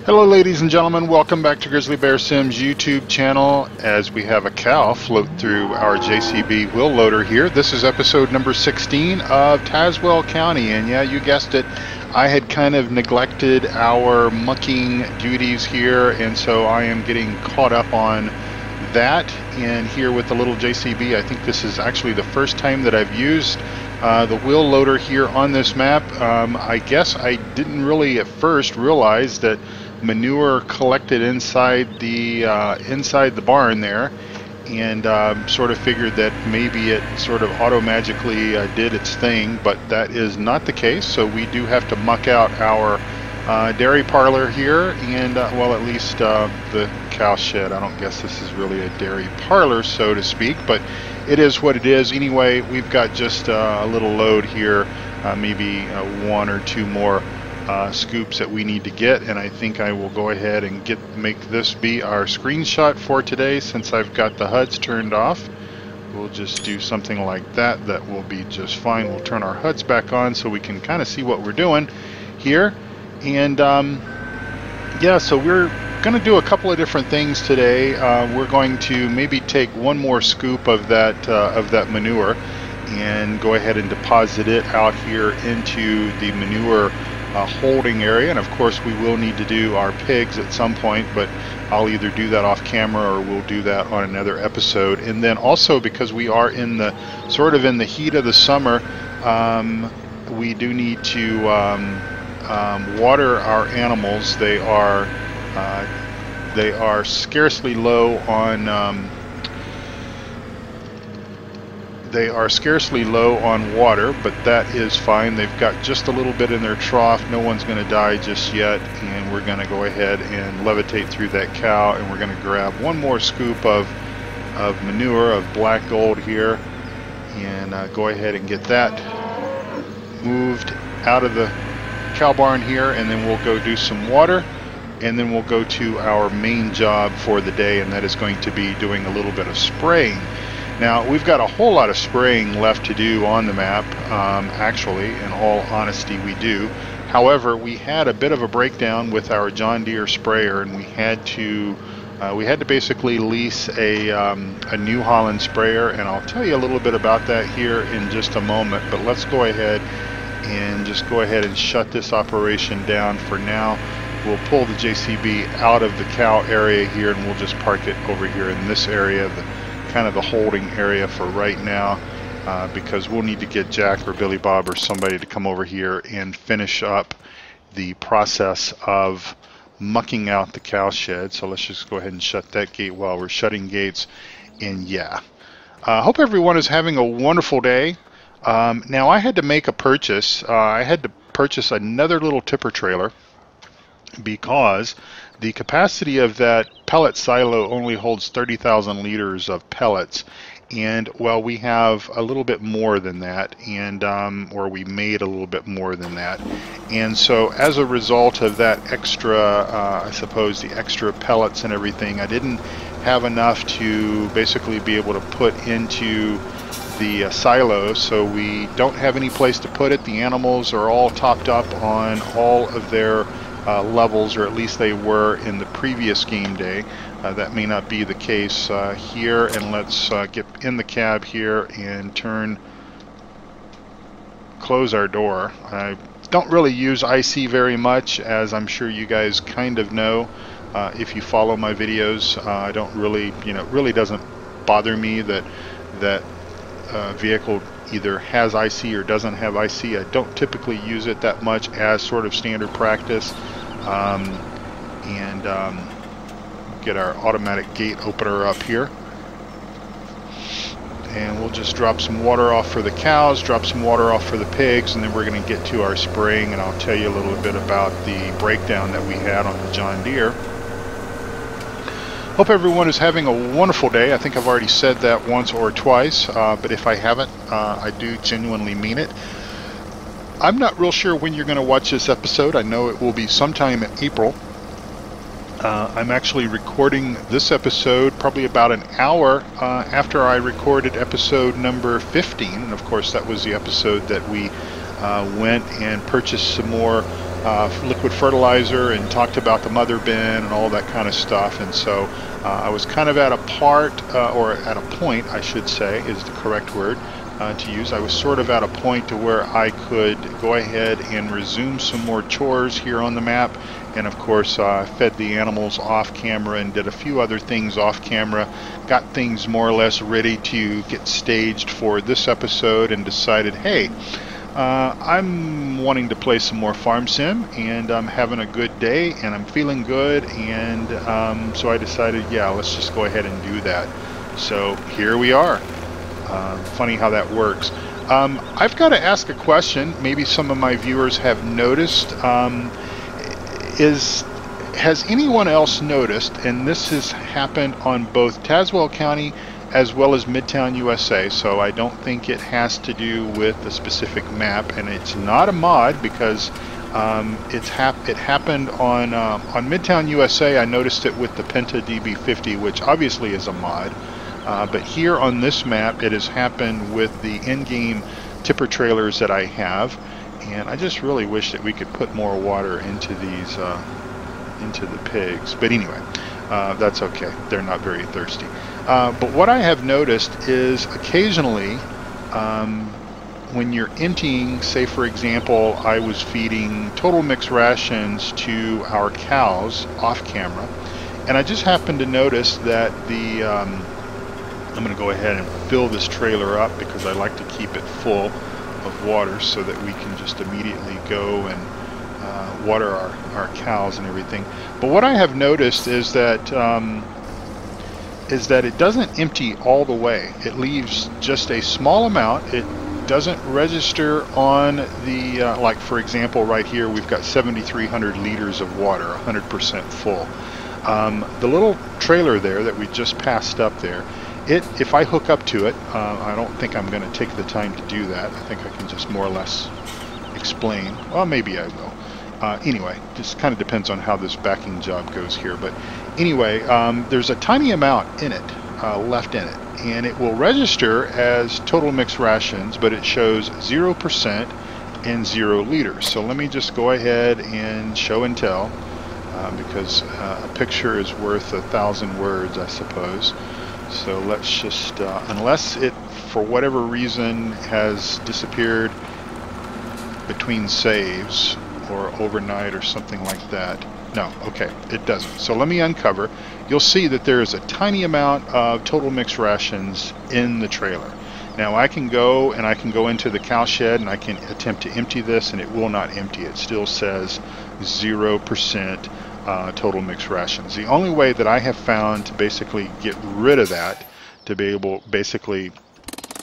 Hello ladies and gentlemen, welcome back to Grizzly Bear Sims YouTube channel as we have a cow float through our JCB wheel loader here. This is episode number 16 of Tazewell County, and yeah, you guessed it, I had kind of neglected our mucking duties here, and so I am getting caught up on that. And here with the little JCB, I think this is actually the first time that I've used the wheel loader here on this map. I guess I didn't really at first realize that manure collected inside the barn there, and sort of figured that maybe it sort of auto-magically did its thing, but that is not the case. So we do have to muck out our dairy parlor here, and well, at least the cow shed. I don't guess this is really a dairy parlor, so to speak, but it is what it is. Anyway, we've got just a little load here, maybe one or two more scoops that we need to get, and I think I will go ahead and make this be our screenshot for today. Since I've got the HUDs turned off, we'll just do something like that. That will be just fine. We'll turn our HUDs back on so we can kind of see what we're doing here. And yeah, so we're going to do a couple of different things today. We're going to maybe take one more scoop of that manure and go ahead and deposit it out here into the manure holding area. And of course we will need to do our pigs at some point, but I'll either do that off camera or we'll do that on another episode. And then also, because we are in the sort of in the heat of the summer, we do need to water our animals. They are scarcely low on water, but that is fine. They've got just a little bit in their trough. No one's going to die just yet, and we're going to go ahead and levitate through that cow, and we're going to grab one more scoop of manure, of black gold here, and go ahead and get that moved out of the cow barn here, and then we'll go do some water, and then we'll go to our main job for the day, and that is going to be doing a little bit of spraying. Now, we've got a whole lot of spraying left to do on the map. Actually, in all honesty, we do. However, we had a bit of a breakdown with our John Deere sprayer, and we had to basically lease a New Holland sprayer, and I'll tell you a little bit about that here in just a moment. But let's go ahead and shut this operation down for now. We'll pull the JCB out of the cow area here, and we'll just park it over here in this area, kind of the holding area for right now, because we'll need to get Jack or Billy Bob or somebody to come over here and finish up the process of mucking out the cow shed. So let's just go ahead and shut that gate while we're shutting gates. And yeah, hope everyone is having a wonderful day. Now, I had to make a purchase. I had to purchase another little tipper trailer because the capacity of that pellet silo only holds 30,000 liters of pellets, and well, we have a little bit more than that, and or we made a little bit more than that. And so as a result of that extra, I suppose the extra pellets and everything, I didn't have enough to basically be able to put into the silo, so we don't have any place to put it. The animals are all topped up on all of their levels, or at least they were in the previous game day. That may not be the case here, and let's get in the cab here and close our door. I don't really use IC very much, as I'm sure you guys kind of know if you follow my videos. I don't really, it really doesn't bother me that vehicle either has IC or doesn't have IC. I don't typically use it that much as sort of standard practice. Get our automatic gate opener up here, and we'll just drop some water off for the cows, drop some water off for the pigs, and then we're going to get to our spraying, and I'll tell you a little bit about the breakdown that we had on the John Deere. Hope everyone is having a wonderful day. I think I've already said that once or twice, but if I haven't, I do genuinely mean it. I'm not real sure when you're going to watch this episode. I know it will be sometime in April. I'm actually recording this episode probably about an hour after I recorded episode number 15. And of course, that was the episode that we went and purchased some more liquid fertilizer and talked about the mother bin and all that kind of stuff. And so I was kind of at a or at a point, I should say, is the correct word to use. I was sort of at a point to where I could go ahead and resume some more chores here on the map. And of course, fed the animals off camera and did a few other things off camera. Got things more or less ready to get staged for this episode, and decided, hey, I'm wanting to play some more Farm Sim, and I'm having a good day, and I'm feeling good, and so I decided, yeah, let's just go ahead and do that. So here we are. Funny how that works. I've got to ask a question. Maybe some of my viewers have noticed. Has anyone else noticed, and this has happened on both Tazewell County as well as Midtown USA, so I don't think it has to do with a specific map, and it's not a mod because it happened on Midtown USA. I noticed it with the Penta DB50, which obviously is a mod, but here on this map it has happened with the in-game tipper trailers that I have. And I just really wish that we could put more water into these, into the pigs. But anyway, that's okay. They're not very thirsty. But what I have noticed is occasionally, when you're emptying, say for example, I was feeding total mix rations to our cows off camera, and I just happened to notice that the, I'm going to go ahead and fill this trailer up because I like to keep it full of water so that we can just immediately go and water our cows and everything. But what I have noticed is that it doesn't empty all the way. It leaves just a small amount. It doesn't register on the like for example right here we've got 7,300 liters of water, 100% full. The little trailer there that we just passed up there, if I hook up to it, I don't think I'm going to take the time to do that. I think I can just more or less explain. Well, maybe I will. Anyway, just kind of depends on how this backing job goes here. But anyway, there's a tiny amount in it, left in it. And it will register as total mix rations, but it shows 0% and 0 liters. So let me just go ahead and show and tell, because a picture is worth 1,000 words, I suppose. So let's just, unless it, for whatever reason, has disappeared between saves or overnight or something like that. No, okay, it doesn't. So let me uncover. You'll see that there is a tiny amount of total mix rations in the trailer. Now I can go into the cow shed and I can attempt to empty this, and it will not empty. It still says 0% total mix rations. The only way that I have found to basically get rid of that, to be able basically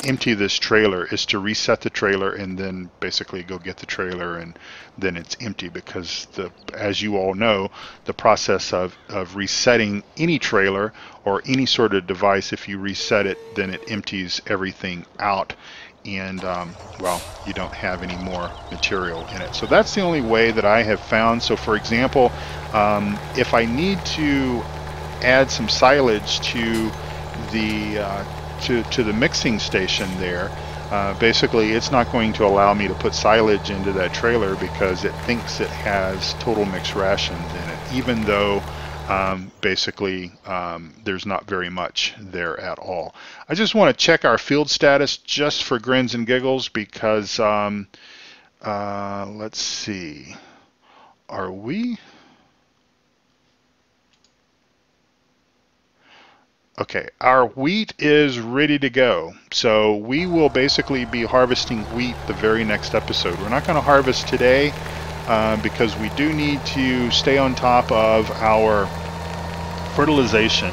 empty this trailer, is to reset the trailer and then basically go get the trailer, and then it's empty, because as you all know, the process of resetting any trailer or any sort of device, if you reset it, then it empties everything out, and well, you don't have any more material in it. So that's the only way that I have found. So for example, if I need to add some silage to the mixing station there, basically it's not going to allow me to put silage into that trailer because it thinks it has total mix rations in it, even though basically there's not very much there at all. I just want to check our field status just for grins and giggles, because let's see, are we? Okay, our wheat is ready to go. So we will basically be harvesting wheat the very next episode. We're not going to harvest today because we do need to stay on top of our fertilization.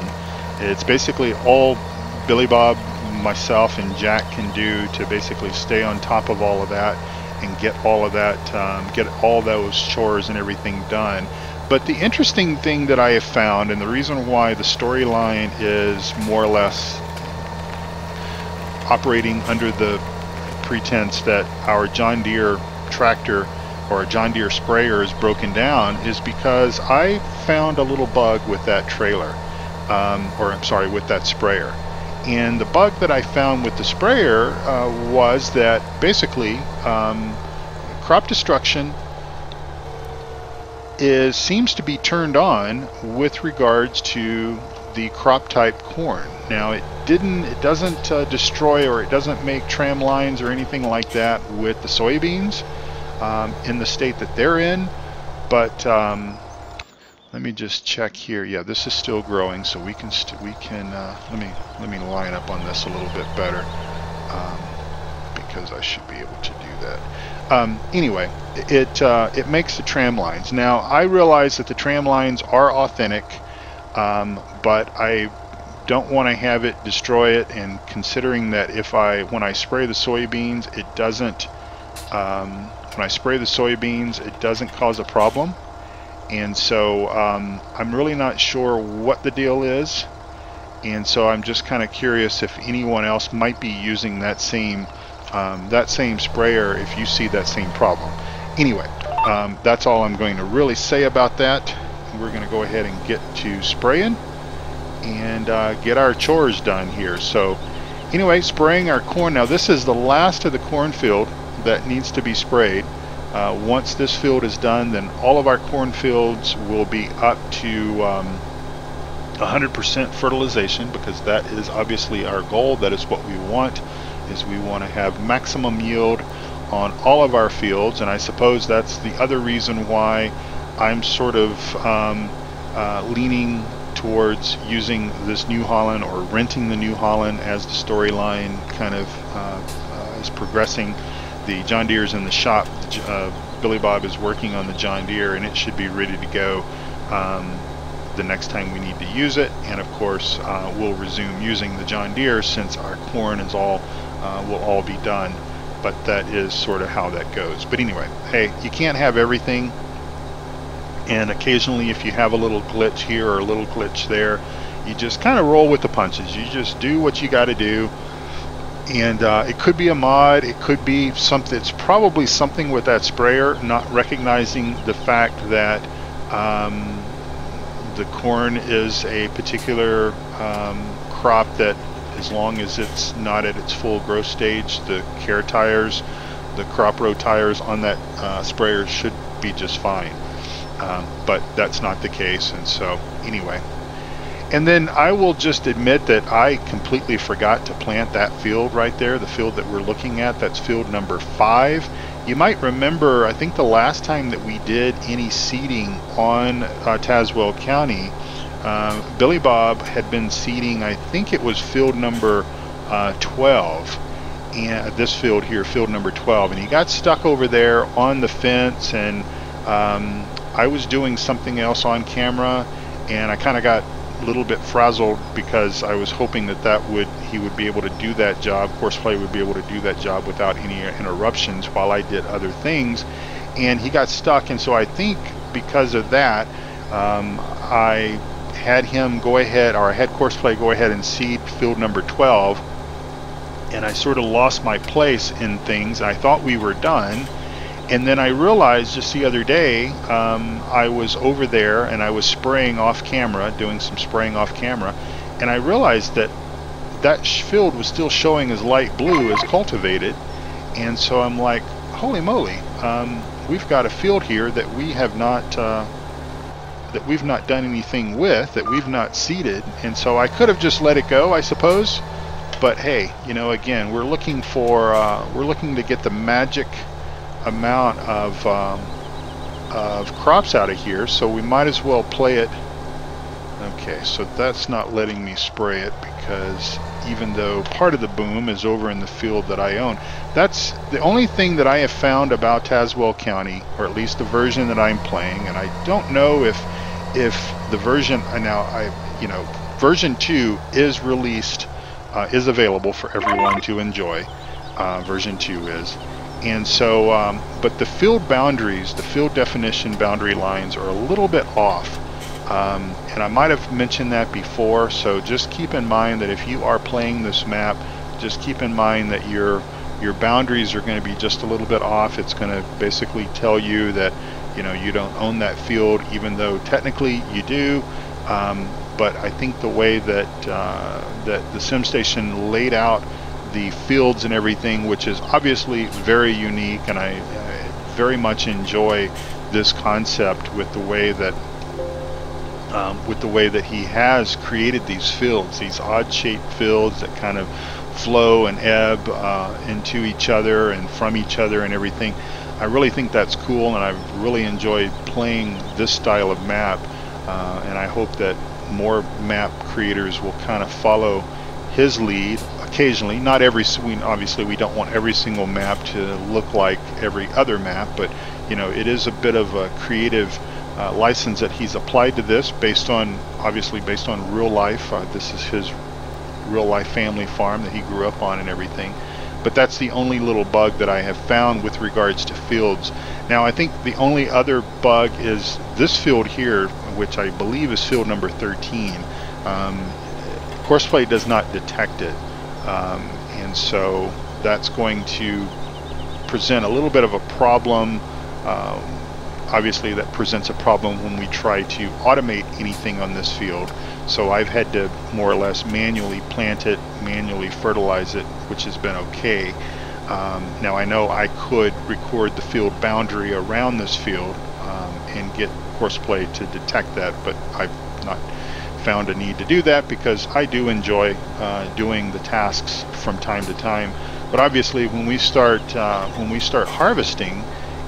It's basically all Billy Bob, myself, and Jack can do to basically stay on top of all of that and get all of that, get all those chores and everything done. But the interesting thing that I have found, and the reason why the storyline is more or less operating under the pretense that our John Deere tractor or a John Deere sprayer is broken down, is because I found a little bug with that trailer, or I'm sorry, with that sprayer. And the bug that I found with the sprayer was that basically crop destruction seems to be turned on with regards to the crop type corn. Now it doesn't destroy, or it doesn't make tram lines or anything like that with the soybeans in the state that they're in, but let me just check here. Yeah, this is still growing, so we can let me line up on this a little bit better, because I should be able to do that. Anyway, it makes the tram lines. Now I realize that the tram lines are authentic, but I don't want to have it destroy it, and considering that when I spray the soybeans, it doesn't cause a problem. And so I'm really not sure what the deal is, and so I'm just kind of curious if anyone else might be using that same sprayer, if you see that same problem. Anyway, that's all I'm going to really say about that. We're going to go ahead and get to spraying and get our chores done here. So anyway, spraying our corn. Now this is the last of the cornfield that needs to be sprayed. Once this field is done, then all of our cornfields will be up to 100% fertilization, because that is obviously our goal. That is what we want, is we want to have maximum yield on all of our fields. And I suppose that's the other reason why I'm sort of leaning towards using this New Holland, or renting the New Holland, as the storyline kind of is progressing. The John Deere's in the shop. Billy Bob is working on the John Deere, and it should be ready to go the next time we need to use it. And of course, we'll resume using the John Deere since our corn is will all be done. But that is sort of how that goes. But anyway, hey, you can't have everything, and occasionally if you have a little glitch here or a little glitch there, you just kind of roll with the punches. You just do what you got to do. And it could be a mod, it could be something. It's probably something with that sprayer not recognizing the fact that the corn is a particular crop that, as long as it's not at its full growth stage, the care tires, the crop row tires on that sprayer should be just fine. But that's not the case. And so anyway. And then I will just admit that I completely forgot to plant that field right there, the field that we're looking at. That's field number 5. You might remember, I think the last time that we did any seeding on Tazewell County, Billy Bob had been seeding, I think it was field number 12, and this field here, field number 12, and he got stuck over there on the fence, and I was doing something else on camera, and I kind of got a little bit frazzled, because I was hoping that he would be able to do that job, Courseplay would be able to do that job without any interruptions while I did other things, and he got stuck. And so I think because of that, I had him go ahead, or I had Courseplay go ahead and seed field number 12, and I sort of lost my place in things. I thought we were done. And then I realized just the other day, I was over there and I was spraying off camera, doing some spraying off camera, and I realized that that field was still showing as light blue as cultivated. And so I'm like, holy moly, we've got a field here that we have not done anything with, that we've not seeded. And so I could have just let it go, I suppose. But hey, you know, again, we're looking to get the magic amount of crops out of here, so we might as well play it. Okay, so that's not letting me spray it, because even though part of the boom is over in the field that I own, that's the only thing that I have found about Tazewell County, or at least the version that I'm playing. And I don't know if the version version 2 is released, is available for everyone to enjoy. Version 2 is. And so, but the field boundaries, the field definition boundary lines are a little bit off. And I might have mentioned that before, so just keep in mind that if you are playing this map, just keep in mind that your boundaries are going to be just a little bit off. It's going to basically tell you that, you know, you don't own that field, even though technically you do. But I think the way that that the SimStation laid out the fields and everything, which is obviously very unique, and I very much enjoy this concept with the way that he has created these fields, these odd-shaped fields that kind of flow and ebb into each other and from each other and everything. I really think that's cool, and I've really enjoyed playing this style of map, and I hope that more map creators will kind of follow his lead occasionally. Not every, obviously we don't want every single map to look like every other map, but you know, it is a bit of a creative license that he's applied to this, based on, obviously based on real life. This is his real life family farm that he grew up on and everything. But that's the only little bug that I have found with regards to fields. Now I think the only other bug is this field here, which I believe is field number 13. Courseplay does not detect it, and so that's going to present a little bit of a problem. Obviously that presents a problem when we try to automate anything on this field. So I've had to more or less manually plant it, manually fertilize it, which has been okay. Now I know I could record the field boundary around this field and get Courseplay to detect that, but I've not found a need to do that because I do enjoy doing the tasks from time to time. But obviously when we start harvesting,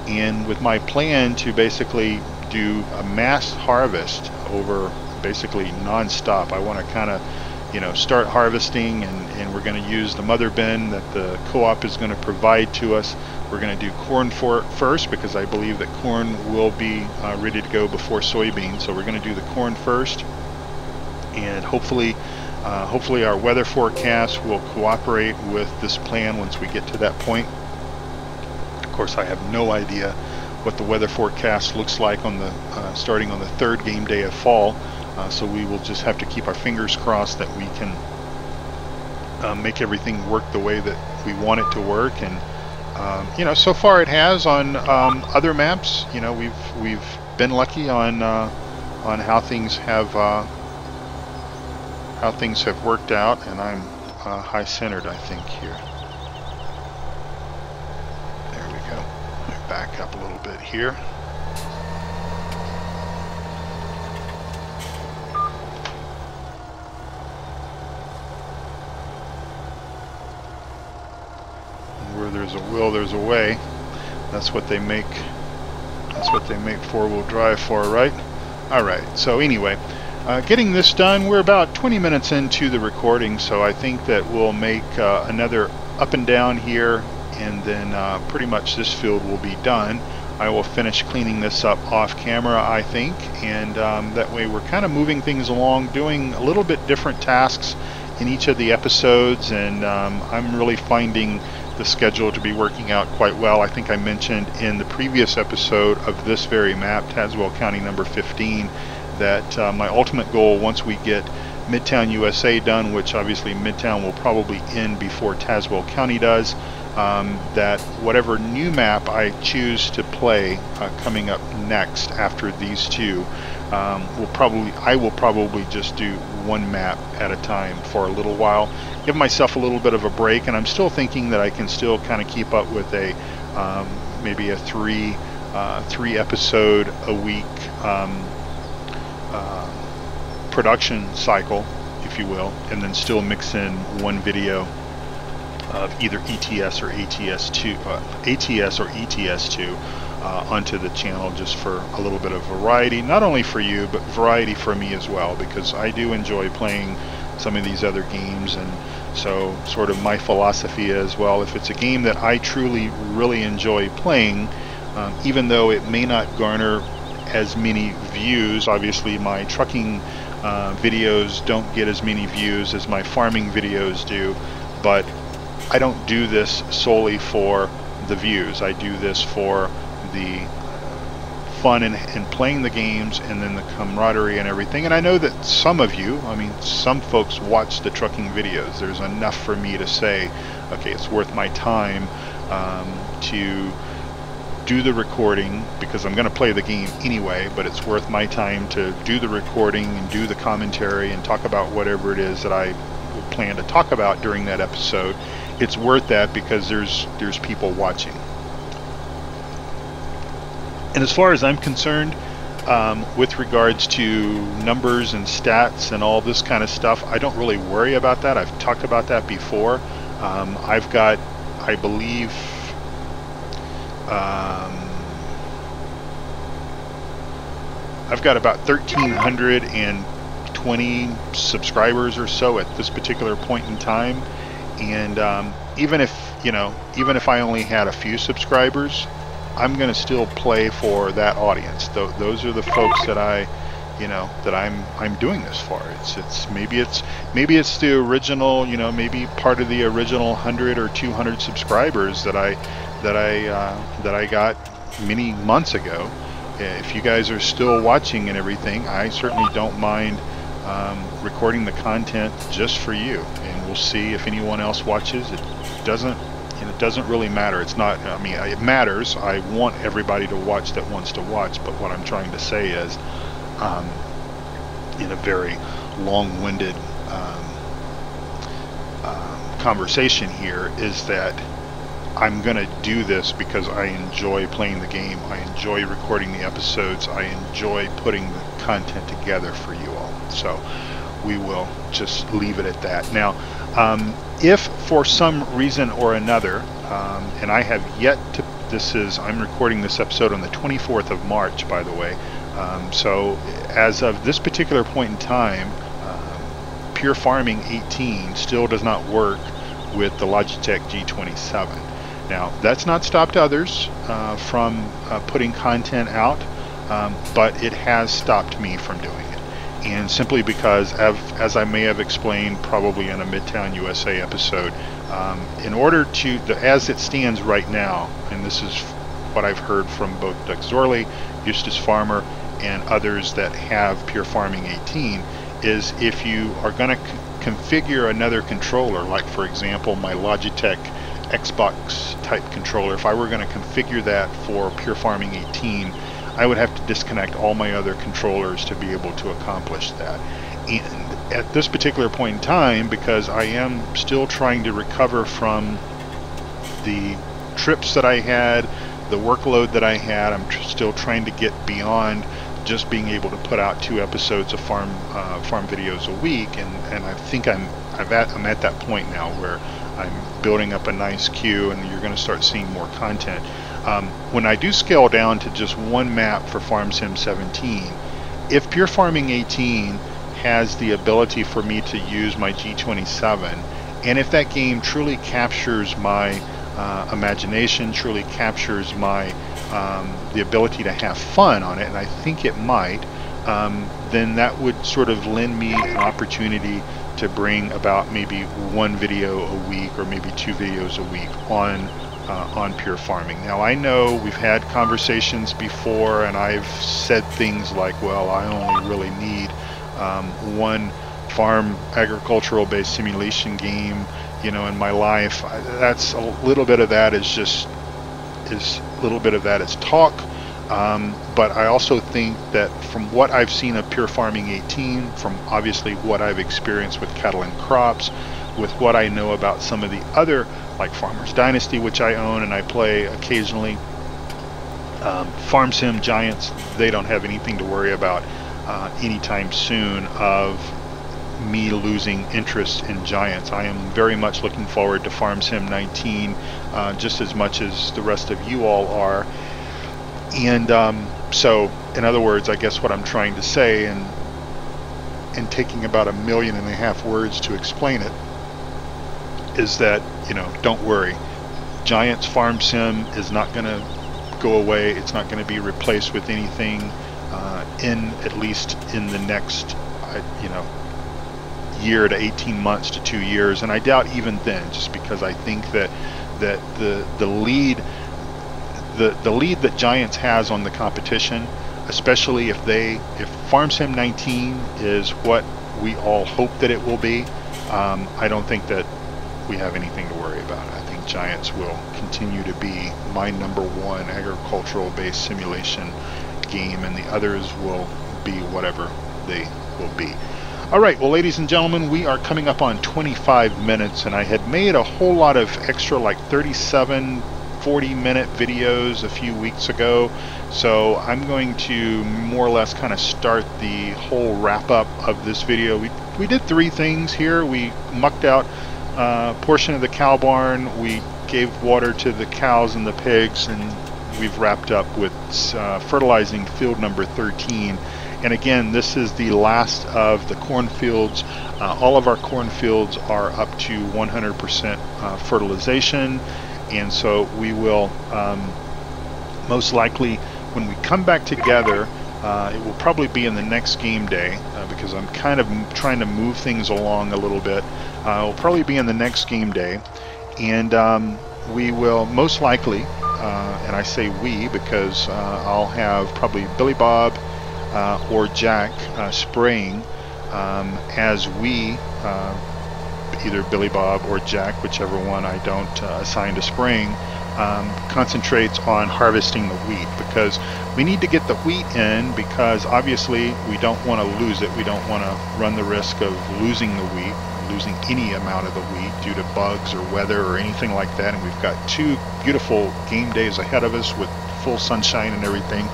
and with my plan to basically do a mass harvest over basically non-stop, I want to kind of, you know, start harvesting, and we're going to use the mother bin that the co-op is going to provide to us. We're going to do corn first, because I believe that corn will be ready to go before soybeans. So we're going to do the corn first, and hopefully our weather forecast will cooperate with this plan once we get to that point. Of course, I have no idea what the weather forecast looks like on the starting on the third game day of fall, so we will just have to keep our fingers crossed that we can make everything work the way that we want it to work. And you know, so far it has on other maps. You know, we've been lucky on how things have worked out, and I'm high centered, I think, here. There we go. Let me back up a little bit here. Where there's a will, there's a way. That's what they make. That's what they make four-wheel drive for, right? All right. So anyway, getting this done, we're about 20 minutes into the recording, so I think that we'll make another up and down here, and then pretty much this field will be done. I will finish cleaning this up off camera, I think, and that way we're kind of moving things along, doing a little bit different tasks in each of the episodes, and I'm really finding the schedule to be working out quite well. I think I mentioned in the previous episode of this very map, Tazewell County number 15, that my ultimate goal, once we get Midtown USA done, which obviously Midtown will probably end before Tazewell County does, that whatever new map I choose to play coming up next after these two, I will probably just do one map at a time for a little while, give myself a little bit of a break, and I'm still thinking that I can still kind of keep up with a maybe a three episode a week production cycle, if you will, and then still mix in one video of either ETS or ATS2, ATS or ETS2 onto the channel, just for a little bit of variety, not only for you, but variety for me as well, because I do enjoy playing some of these other games. And so sort of my philosophy is, well, if it's a game that I truly really enjoy playing, even though it may not garner as many views, obviously my trucking videos don't get as many views as my farming videos do, but I don't do this solely for the views. I do this for the fun in playing the games, and then the camaraderie and everything. And I know that some of you, I mean, some folks watch the trucking videos. There's enough for me to say, okay, it's worth my time to do the recording, because I'm going to play the game anyway, but it's worth my time to do the recording and do the commentary and talk about whatever it is that I plan to talk about during that episode. It's worth that because there's people watching. And as far as I'm concerned, with regards to numbers and stats and all this kind of stuff, I don't really worry about that. I've talked about that before. I've got, I believe, I've got about 1,320 subscribers or so at this particular point in time, and even if I only had a few subscribers, I'm going to still play for that audience. Those are the folks that I'm doing this for. Maybe it's the original, maybe part of the original 100 or 200 subscribers that I got many months ago. If you guys are still watching and everything, I certainly don't mind recording the content just for you, and we'll see if anyone else watches. It doesn't really matter. It's not, I mean, it matters. I want everybody to watch that wants to watch, but what I'm trying to say is, in a very long-winded conversation here, is that I'm going to do this because I enjoy playing the game. I enjoy recording the episodes. I enjoy putting the content together for you all. So we will just leave it at that. Now, if for some reason or another, and I have yet to, I'm recording this episode on the 24th of March, by the way. So as of this particular point in time, Pure Farming 18 still does not work with the Logitech G27. Now, that's not stopped others from putting content out, but it has stopped me from doing it. And simply because, as I may have explained probably in a Midtown USA episode, in order to, as it stands right now, and this is what I've heard from both Duckzorly, Eustace Pharmer, and others that have Pure Farming 18, is if you are going to configure another controller, like for example my Logitech Xbox type controller, if I were going to configure that for Pure Farming 18, I would have to disconnect all my other controllers to be able to accomplish that. And at this particular point in time, because I am still trying to recover from the trips that I had, the workload that I had, I'm still trying to get beyond just being able to put out 2 episodes of farm videos a week, and I think I'm at that point now where I'm building up a nice queue, and you're going to start seeing more content. When I do scale down to just one map for Farm Sim 17, if Pure Farming 18 has the ability for me to use my G27, and if that game truly captures my imagination, truly captures my the ability to have fun on it, and I think it might, then that would sort of lend me an opportunity to bring about maybe 1 video a week or maybe 2 videos a week on Pure Farming. Now, I know we've had conversations before, and I've said things like, well, I only really need 1 farm agricultural based simulation game, in my life. That's a little bit of that is talk, but I also think that from what I've seen of Pure Farming 18, from obviously what I've experienced with cattle and crops, with what I know about some of the other, like Farmer's Dynasty, which I own and I play occasionally, Farm Sim Giants, they don't have anything to worry about anytime soon of me losing interest in Giants. I am very much looking forward to Farm Sim 19 just as much as the rest of you all are. And so, in other words, I guess what I'm trying to say, and taking about 1.5 million words to explain it, is that, don't worry. Giants Farm Sim is not going to go away. It's not going to be replaced with anything at least in the next, year to 18 months to 2 years, and I doubt even then, just because I think that the lead that Giants has on the competition, especially if Farm Sim 19 is what we all hope that it will be, I don't think that we have anything to worry about. I think Giants will continue to be my #1 agricultural based simulation game, and the others will be whatever they will be. Alright, well, ladies and gentlemen, we are coming up on 25 minutes, and I had made a whole lot of extra, like 37, 40-minute videos a few weeks ago, so I'm going to more or less kind of start the whole wrap-up of this video. We did 3 things here. We mucked out a portion of the cow barn, we gave water to the cows and the pigs, and we've wrapped up with fertilizing field number 13. And again, this is the last of the cornfields. All of our cornfields are up to 100% fertilization, and so we will most likely, when we come back together, it will probably be in the next game day, because I'm kind of trying to move things along a little bit. It will probably be in the next game day, and we will most likely, and I say we because I'll have probably Billy Bob or Jack spraying as we, either Billy Bob or Jack, whichever one I don't assign to spraying, concentrates on harvesting the wheat, because we need to get the wheat in, because obviously we don't want to lose it. We don't want to run the risk of losing the wheat, losing any amount of the wheat due to bugs or weather or anything like that. And we've got 2 beautiful game days ahead of us with full sunshine and everything.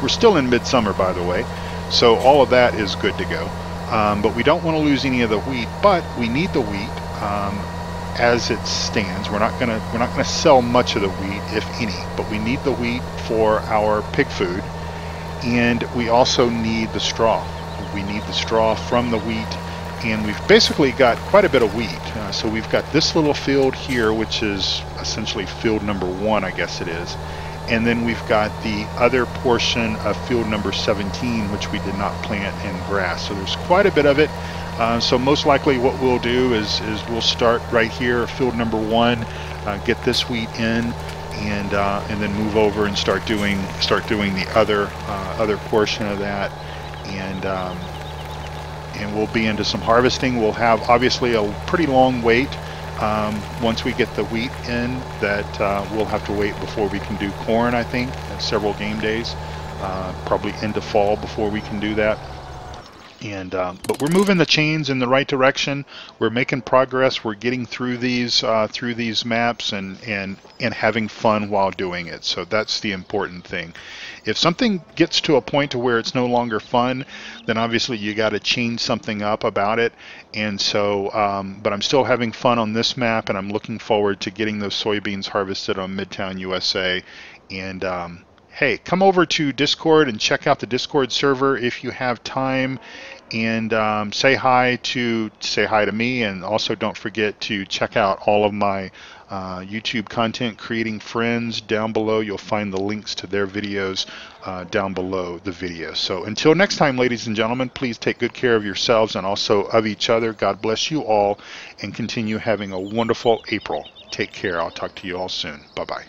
We're still in midsummer, by the way, so all of that is good to go. But we don't want to lose any of the wheat, but we need the wheat as it stands. We're not gonna sell much of the wheat, if any, but we need the wheat for our pig food, and we also need the straw. We need the straw from the wheat, and we've basically got quite a bit of wheat. So we've got this little field here, which is essentially field number 1, I guess it is. And then we've got the other portion of field number 17, which we did not plant in grass. So there's quite a bit of it. So most likely what we'll do is we'll start right here, field number 1, get this wheat in, and then move over and start doing the other portion of that, and we'll be into some harvesting. We'll have obviously a pretty long wait. Once we get the wheat in, that we'll have to wait before we can do corn, I think, several game days, probably into fall before we can do that. And but we're moving the chains in the right direction. We're making progress. We're getting through these maps and having fun while doing it. So that's the important thing. If something gets to a point to where it's no longer fun, then obviously you got to change something up about it. And so, but I'm still having fun on this map, and I'm looking forward to getting those soybeans harvested on Midtown USA. And hey, come over to Discord and check out the Discord server if you have time, and say hi to me, and also don't forget to check out all of my YouTube content creating friends down below. You'll find the links to their videos down below the video. So until next time, ladies and gentlemen, please take good care of yourselves and also of each other. God bless you all, and continue having a wonderful April. Take care. I'll talk to you all soon. Bye-bye.